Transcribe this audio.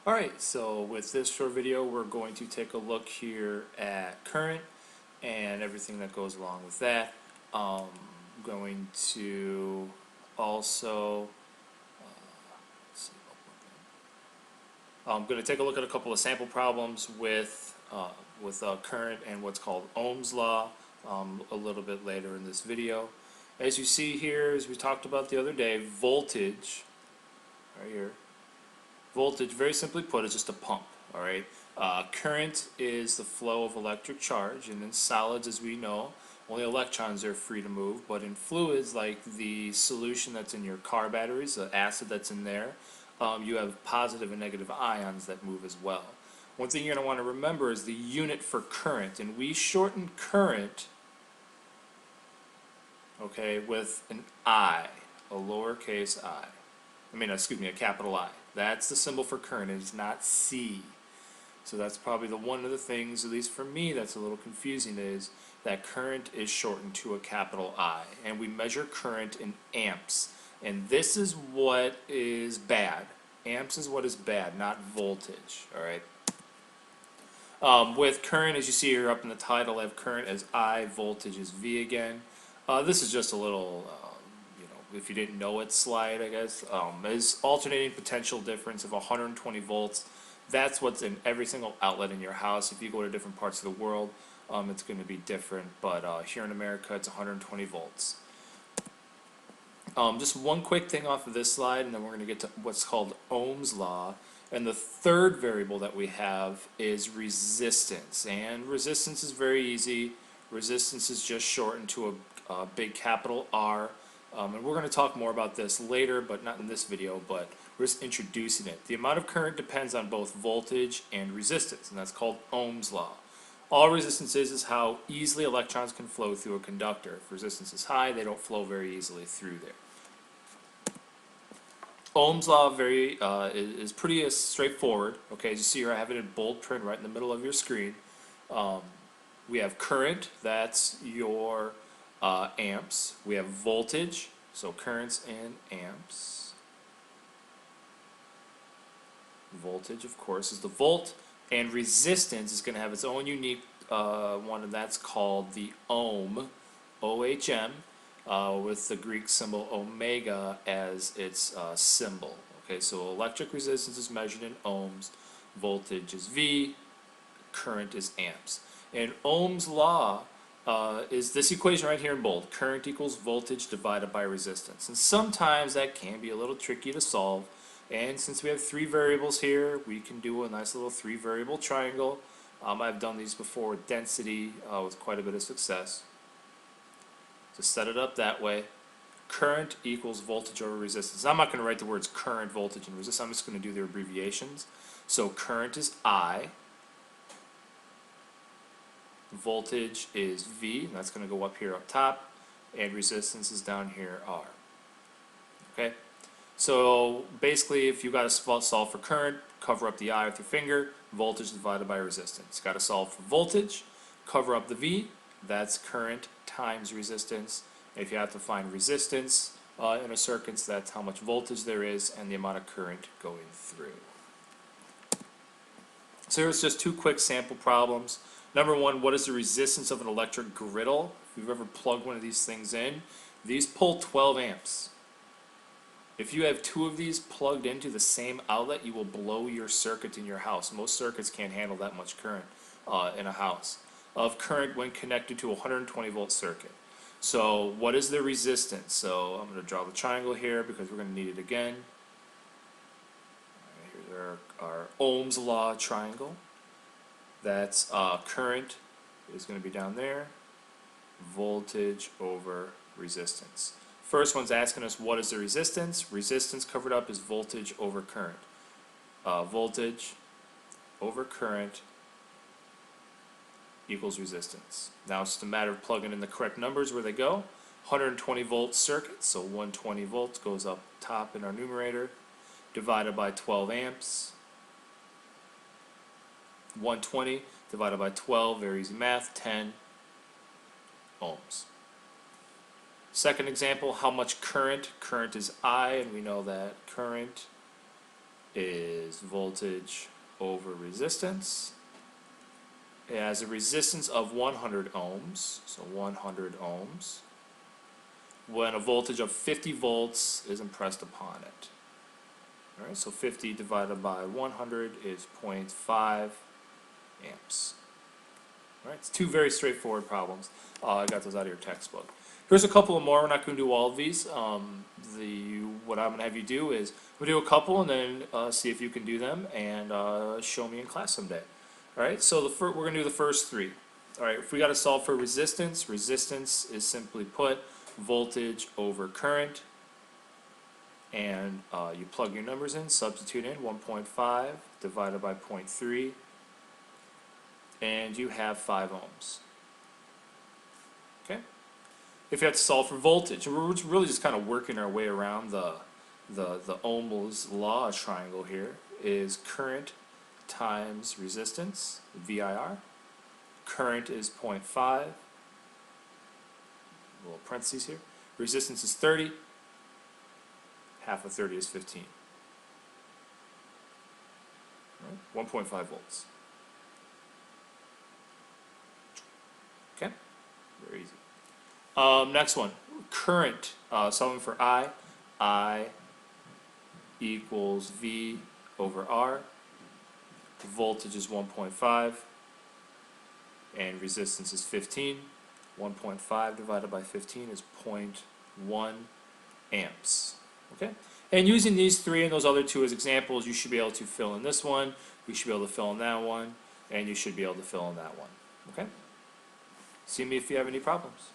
Alright, so with this short video we're going to take a look here at current and everything that goes along with that. Going to also let's see, I'm going to take a look at a couple of sample problems with current and what's called Ohm's law a little bit later in this video. As you see here, as we talked about the other day, voltage right here. Voltage, very simply put, is just a pump. All right. Current is the flow of electric charge, and in solids, as we know, only electrons are free to move. But in fluids, like the solution that's in your car batteries, the acid that's in there, you have positive and negative ions that move as well. One thing you're going to want to remember is the unit for current, and we shorten current, okay, with an I, a lowercase I. Excuse me, a capital I. That's the symbol for current. It is not C. So that's probably one of the things, at least for me, that's a little confusing, is that current is shortened to a capital I. And we measure current in amps. And this is what is bad. Amps is what is bad, not voltage. All right. With current, as you see here up in the title, I have current as I, voltage is V again. This is just a little, if you didn't know it, slide, I guess. Is alternating potential difference of 120 volts. That's what's in every single outlet in your house. If you go to different parts of the world, it's going to be different. But here in America, it's 120 volts. Just one quick thing off of this slide, and then we're going to get to what's called Ohm's law. And the third variable that we have is resistance. And resistance is very easy. Resistance is just shortened to a big capital R. And we're going to talk more about this later, but not in this video, but we're just introducing it. The amount of current depends on both voltage and resistance, and that's called Ohm's law. All resistance is how easily electrons can flow through a conductor. If resistance is high, they don't flow very easily through there. Ohm's law is pretty straightforward. Okay, as you see here, I have it in bold print right in the middle of your screen. We have current, that's your amps. We have voltage, so currents in amps. Voltage, of course, is the volt, and resistance is going to have its own unique one, and that's called the ohm, OHM. With the Greek symbol omega as its symbol. Okay, so electric resistance is measured in ohms, voltage is V, current is amps. And Ohm's law is this equation right here in bold. Current equals voltage divided by resistance. And sometimes that can be a little tricky to solve. And since we have three variables here, we can do a nice little three-variable triangle. I've done these before with density with quite a bit of success. To set it up that way, current equals voltage over resistance. I'm not going to write the words current, voltage, and resistance. I'm just going to do their abbreviations. So current is I, voltage is V, and that's going to go up here up top, and resistance is down here R. Okay? So basically, if you got to solve for current, cover up the I with your finger, voltage divided by resistance. Got to solve for voltage, cover up the V, that's current times resistance. If you have to find resistance in a circuit, that's how much voltage there is and the amount of current going through. So here's just two quick sample problems. Number one, what is the resistance of an electric griddle? If you've ever plugged one of these things in, these pull 12 amps. If you have two of these plugged into the same outlet, you will blow your circuit in your house. Most circuits can't handle that much current in a house. Of current when connected to a 120 volt circuit. So what is the resistance? So I'm going to draw the triangle here because we're going to need it again. Here's our Ohm's law triangle. That's current is going to be down there. Voltage over resistance. First one's asking us what is the resistance. Resistance covered up is voltage over current. Voltage over current equals resistance. Now it's just a matter of plugging in the correct numbers where they go. 120 volt circuit, so 120 volts goes up top in our numerator, divided by 12 amps. 120 divided by 12, very easy math, 10 ohms. Second example, how much current? Current is I, and we know that current is voltage over resistance. It has a resistance of 100 ohms, so 100 ohms, when a voltage of 50 volts is impressed upon it. Alright, so 50 divided by 100 is 0.5 amps. Alright, it's two very straightforward problems. I got those out of your textbook. Here's a couple of more. We're not going to do all of these. What I'm going to have you do is we'll do a couple and then see if you can do them and show me in class someday. Alright, so we're going to do the first three. Alright, if we got to solve for resistance, resistance is simply put voltage over current. And you plug your numbers in, substitute in 1.5 divided by 0.3, and you have 5 ohms. Okay? If you have to solve for voltage, we're really just kind of working our way around the Ohm's law triangle here, is current times resistance, VIR. Current is 0.5, little parentheses here. Resistance is 30. Half of 30 is 15. Right? 1.5 volts. Okay? Very easy. Next one. Current. Solving for I equals V over R. The voltage is 1.5. And resistance is 15. 1.5 divided by 15 is 0.1 amps. Okay? And using these three and those other two as examples, you should be able to fill in this one, you should be able to fill in that one, and you should be able to fill in that one. Okay? See me if you have any problems.